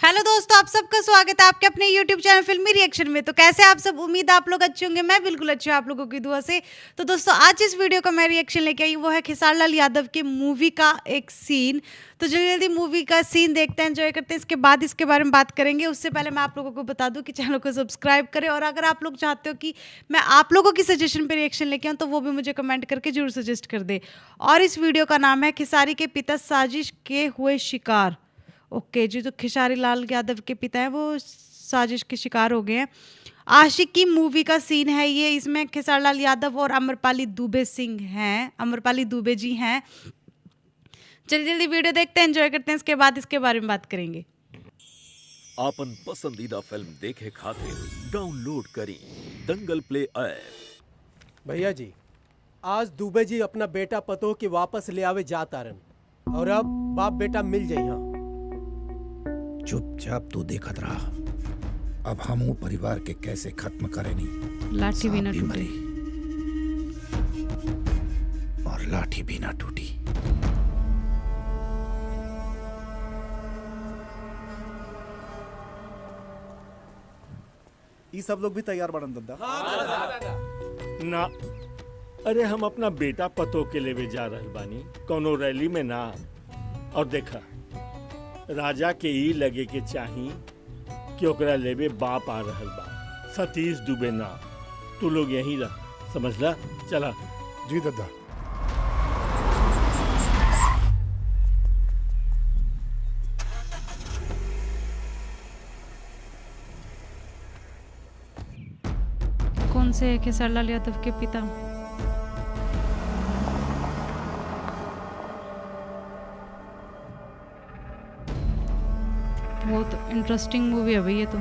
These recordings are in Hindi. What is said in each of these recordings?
हेलो दोस्तों, आप सबका स्वागत है आपके अपने YouTube चैनल फिल्मी रिएक्शन में। तो कैसे आप सब, उम्मीद आप लोग अच्छे होंगे। मैं बिल्कुल अच्छी हूँ आप लोगों की दुआ से। तो दोस्तों आज इस वीडियो का मैं रिएक्शन लेके आई, वो है खेसारी लाल यादव के मूवी का एक सीन। तो जल्दी जल्दी मूवी का सीन देखते हैं, एंजॉय करते हैं, इसके बाद इसके बारे में बात करेंगे। उससे पहले मैं आप लोगों को बता दूं कि चैनल को सब्सक्राइब करें, और अगर आप लोग चाहते हो कि मैं आप लोगों की सजेशन पे रिएक्शन लेके आऊँ तो वो भी मुझे कमेंट करके जरूर सजेस्ट कर दे। और इस वीडियो का नाम है खेसारी के पिता साजिश के हुए शिकार। ओके जी, तो खेसारी लाल यादव के पिता हैं, वो साजिश के शिकार हो गए हैं। आशिकी मूवी का सीन है ये। इसमें खेसारी लाल यादव और अमरपाली दुबे सिंह हैं, अमरपाली दुबे जी हैं। जल्दी जल्दी वीडियो देखते हैं, एंजॉय करते हैं, इसके बाद इसके बारे में बात करेंगे। आपन पसंदीदा फिल्म देखे खातिर डाउनलोड करी दंगल प्ले ऐप। भैया जी, आज दुबे जी अपना बेटा पतो के वापस ले आवे जातारन, और अब बाप बेटा मिल जाई। हाँ, चुपचाप तू देखत रहा। अब हम परिवार के कैसे खत्म करेनी। लाठी भी ना सांप टूटे मरी और लाठी भी ना टूटी। ये सब लोग भी तैयार बड़न दद्दा। ना, अरे हम अपना बेटा पतो के लेवे जा रहल बानी, कोनो रैली में ना। और देखा, राजा के ई लगे के चाही कि ओकरा लेवे बाप आ रहल बा, सतीश दुबे ना। तू लोग यहीं रह, समझला? चला। जी दद्दा। कौन से खेसारी लाल यादव के पिता? बहुत इंटरेस्टिंग मूवी है भाई ये तो।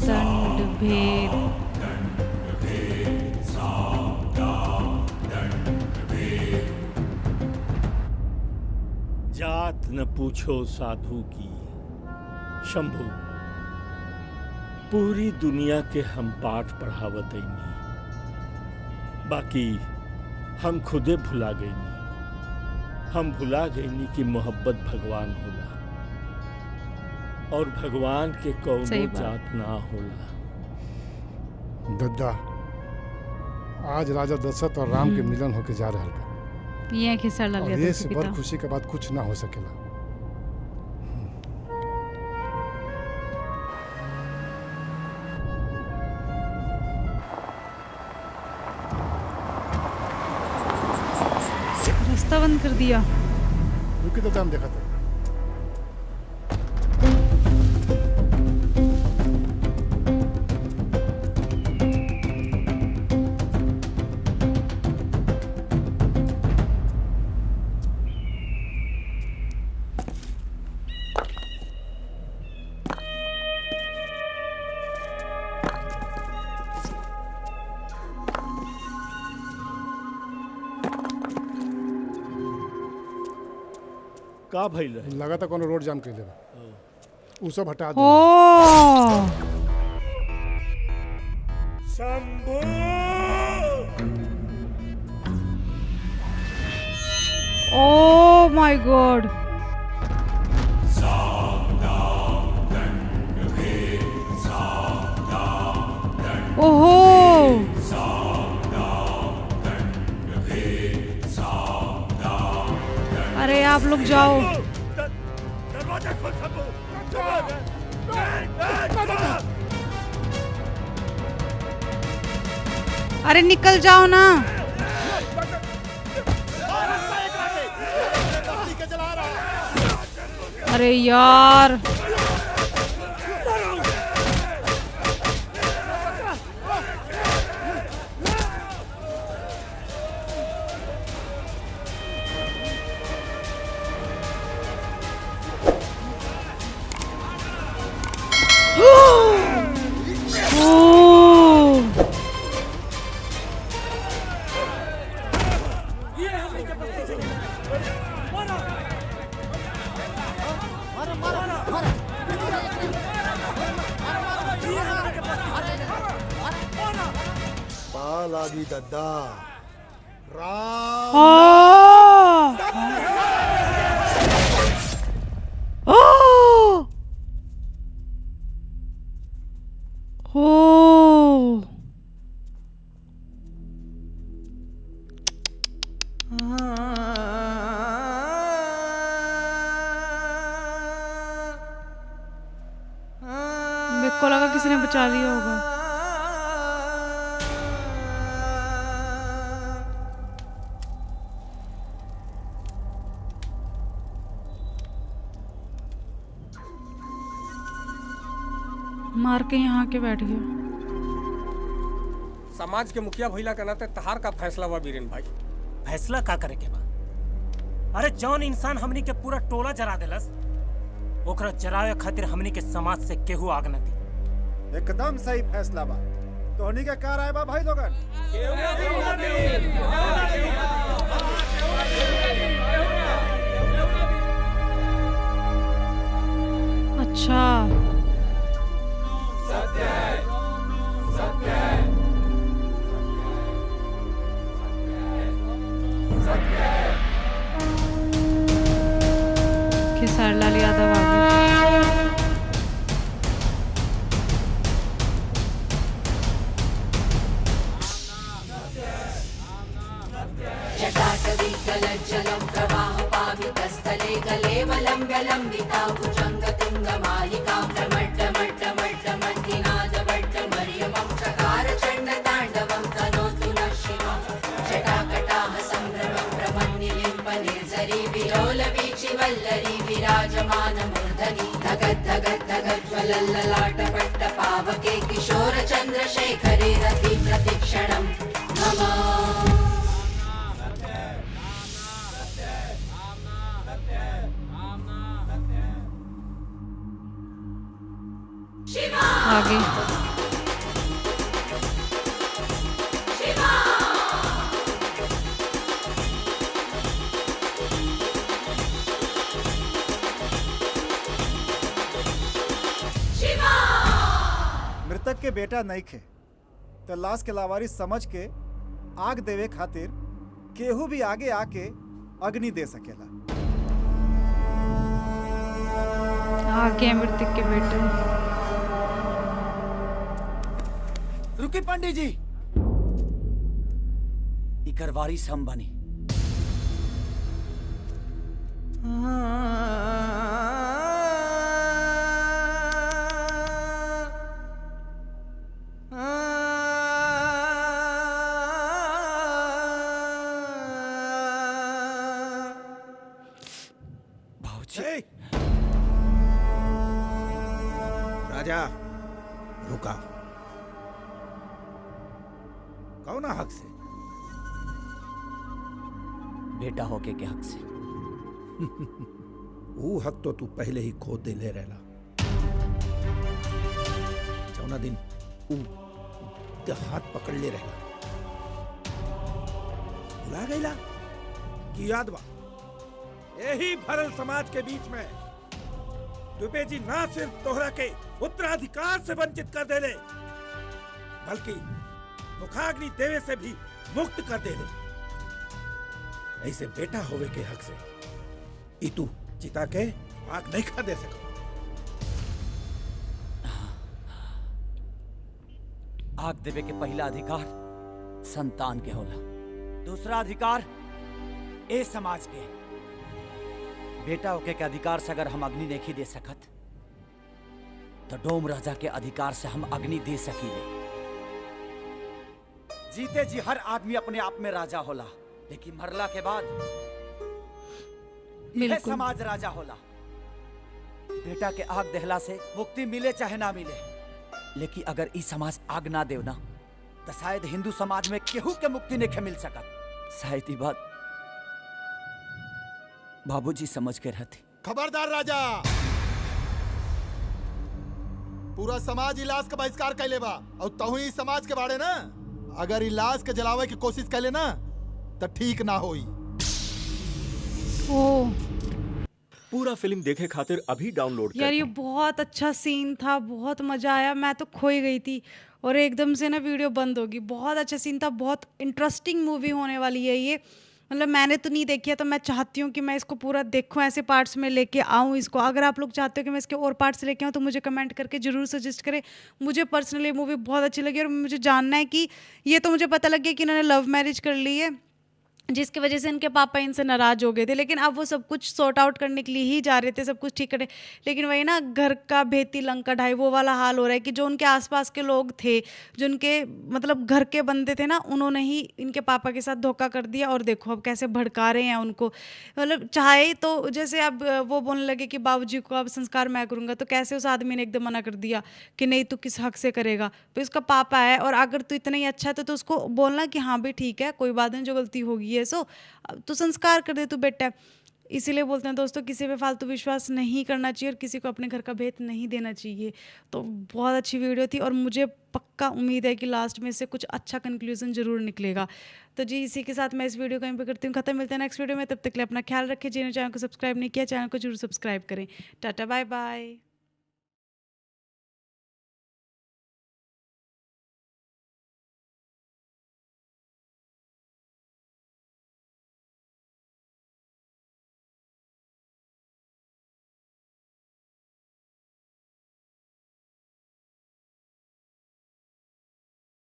दंडभेद। जात न पूछो साधु की, शंभू पूरी दुनिया के हम पाठ पढ़ावत नहीं, बाकी हम खुदे भुला गईनी। हम भुला गईनी कि मोहब्बत भगवान होला, और भगवान के कौनो जात ना होला। दद्दा, आज राजा दशरथ और राम के मिलन होके जा रहल बा। ये खेसारी लाल और यादव ये के से पिता। बड़ खुशी के बाद कुछ ना हो सकेला। रास्ता बंद कर दिया। रुकी दद्दा, हम देखा था। का भइल रहे? लगा था कोनो रोड जाम कर लेबा। उ सब हटा दे। ओ शंभू! Oh my God. ओहो, अरे आप लोग जाओ। दरवाजा खोल शंभू! अरे निकल जाओ ना। अरे यार, लागी दद्दा। राम हाँ। उसको लगा किसी ने बचा लिया होगा। मार के यहाँ के बैठ गया। समाज के मुखिया भइला के नाते तहार का फैसला बा बीरेन भाई। फैसला का करे के बा? अरे जौन इंसान हमनी के पूरा टोला जरा देलस, ओकरा जरावे खातिर हमनी के समाज से केहू आग न दी। एकदम सही फैसला बा। तोहनी के का राय बा भाई लोगन? अच्छा, खेसारी लाल यादव आ गए। जटाटवीकलज्जलं प्रवाहपावितस्थले कलेवलम्ब्य लम्बिता भुजङ्गतुङ्गमालिकां प्रमट्टमट्टमट्टमट्टिनादवट्टमर्यमं चकार चण्डताण्डवं तनोतु नः शिवं। जटाकटाः सम्भ्रमं प्रमन्निलिम्पनिर्झरी विलोलवीचिवल्लरी विराजमानमूर्धनि धगद्धगद्धगज्ज्वलल्ललाटपट्टपावके किशोरचन्द्रशेखरे रति प्रतिक्षणं मम। आगे मृतक के बेटा नहीं खे तो लाश के लावारिस समझ के आग देवे खातिर केहू भी आगे आके अग्नि दे सकेला। आगे मृतक के बेटे। रुकी पंडित जी, इकर वारिस हम बनी। राजा रुका। कौन हक से? बेटा होके के हक से। वो हक तो तू पहले ही खो दे ले रहला। जौना दिन ते हाथ पकड़ ले रहला, भुला गईला कि याद बा? यही भरल समाज के बीच में दुबे जी ना सिर्फ तोहरा के उत्तराधिकार से वंचित कर देले, बल्कि मुखाग्नि देवे से भी मुक्त कर देले। ऐसे बेटा होवे के हक से ई तू चिता के आग नहीं खा दे सको। आग देवे के पहला अधिकार संतान के होला, दूसरा अधिकार ए समाज के। बेटा होके के अधिकार से अगर हम अग्नि नहीं दे सकत, तो डोम राजा के अधिकार से हम अग्नि दे सकीले। जीते जी हर आदमी अपने आप में राजा होला, लेकिन मरला के बाद यह समाज राजा होला। बेटा के आग दहला से मुक्ति मिले चाहे ना मिले, लेकिन अगर ई समाज आग ना देव ना, तो शायद हिंदू समाज में केहू के मुक्ति नहीं मिल सकत। शायद ई बात बाबूजी समझ के रहते। खबरदार राजा, पूरा समाज इलाज का बहिष्कार कैले बा और तहु ही समाज के बारे ना अगर इलाज के जलावे की कोशिश कैले ना तो ठीक ना होई। ओ पूरा फिल्म देखे खातिर अभी डाउनलोड यार, ये बहुत अच्छा सीन था, बहुत मजा आया। मैं तो खोई गई थी और एकदम से ना वीडियो बंद होगी। बहुत अच्छा सीन था, बहुत इंटरेस्टिंग मूवी होने वाली है ये। मतलब मैंने तो नहीं देखी है, तो मैं चाहती हूँ कि मैं इसको पूरा देखूँ, ऐसे पार्ट्स में लेके आऊँ इसको। अगर आप लोग चाहते हो कि मैं इसके और पार्ट्स लेके आऊँ तो मुझे कमेंट करके ज़रूर सजेस्ट करें। मुझे पर्सनली मूवी बहुत अच्छी लगी और मुझे जानना है कि ये तो मुझे पता लग गया कि इन्होंने लव मैरिज कर ली है, जिसकी वजह से इनके पापा इनसे नाराज़ हो गए थे। लेकिन अब वो सब कुछ सॉर्ट आउट करने के लिए ही जा रहे थे, सब कुछ ठीक करने। लेकिन वही ना, घर का भेती लंका ढाई वो वाला हाल हो रहा है कि जो उनके आसपास के लोग थे, जो उनके मतलब घर के बंदे थे ना, उन्होंने ही इनके पापा के साथ धोखा कर दिया। और देखो अब कैसे भड़का रहे हैं उनको। मतलब चाहे तो जैसे अब वो बोलने लगे कि बाबूजी को अब संस्कार मैं करूँगा, तो कैसे उस आदमी ने एकदम मना कर दिया कि नहीं, तू किस हक से करेगा, तो इसका पापा है। और अगर तू इतना ही अच्छा है तो उसको बोलना कि हाँ भी ठीक है, कोई बात नहीं, जो गलती होगी है सो तू संस्कार कर दे तू बेटा। इसीलिए बोलते हैं दोस्तों, किसी पे फालतू विश्वास नहीं करना चाहिए और किसी को अपने घर का भेद नहीं देना चाहिए। तो बहुत अच्छी वीडियो थी और मुझे पक्का उम्मीद है कि लास्ट में से कुछ अच्छा कंक्लूजन जरूर निकलेगा। तो जी इसी के साथ मैं इस वीडियो को यहीं पे करती हूँ खत्म। मिलते हैं नेक्स्ट वीडियो में, तब तक के लिए अपना ख्याल रखें। जिन्होंने चैनल को सब्सक्राइब नहीं किया, चैनल को जरूर सब्सक्राइब करें। Tata bye bye.